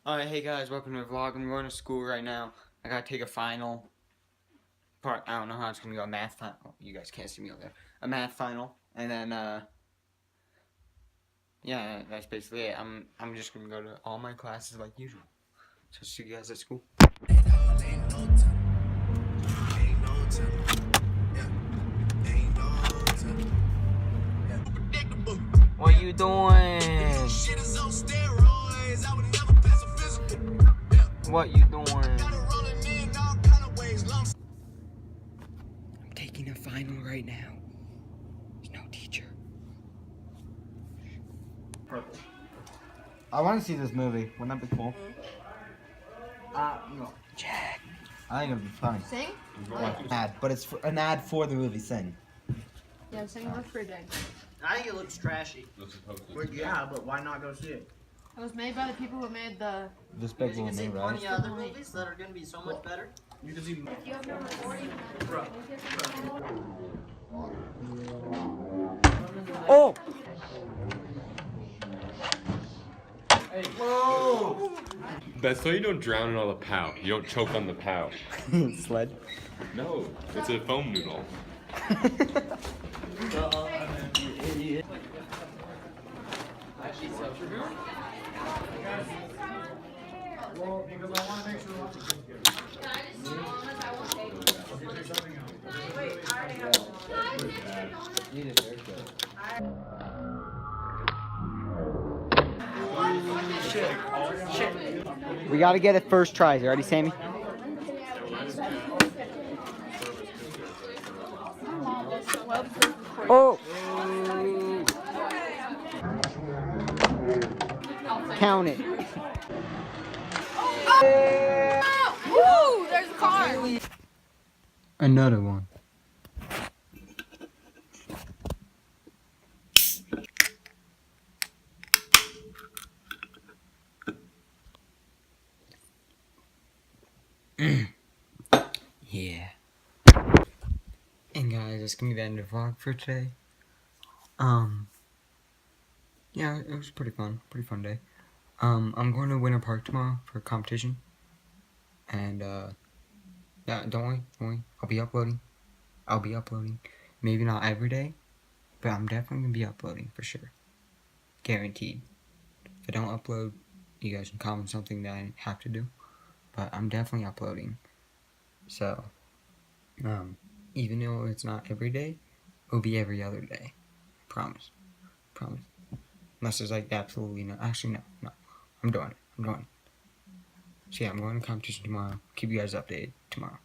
Alright, hey guys, welcome to the vlog. I'm going to school right now. I gotta take a final part. I don't know how it's gonna go. A math final. You guys can't see me over there. A math final. And then, yeah, that's basically it. I'm just gonna go to all my classes like usual. So see you guys at school. What you doing? What you doing? I'm taking a final right now. There's no teacher. I want to see this movie. Wouldn't that be cool? No. Jack. I think it would be funny. Sing? Yeah, ad, but it's an ad for the movie Sing. Yeah, Sing looks pretty good. I think it looks trashy. Yeah, but why not go see it? It was made by the people who made the... This big You little can see name, right? plenty of other movies that are going to be so much better. You can see. Oh! That's so you don't drown in all the pow. You don't choke on the pow. Sled. No, it's a foam noodle. We gotta get it first try. You ready, Sammy? Oh! Count it. Woo! There's a car! Another one. Yeah. And guys, that's gonna be the end of the vlog for today. Yeah, it was pretty fun day. I'm going to Winter Park tomorrow for a competition. And yeah, don't worry, I'll be uploading. Maybe not every day, but I'm definitely gonna be uploading for sure. Guaranteed. If I don't upload, you guys can comment something that I have to do. But I'm definitely uploading. So, even though it's not every day, it'll be every other day. Promise. Unless there's like absolutely no. Actually, no. I'm doing it. So yeah, I'm going to competition tomorrow. Keep you guys updated tomorrow.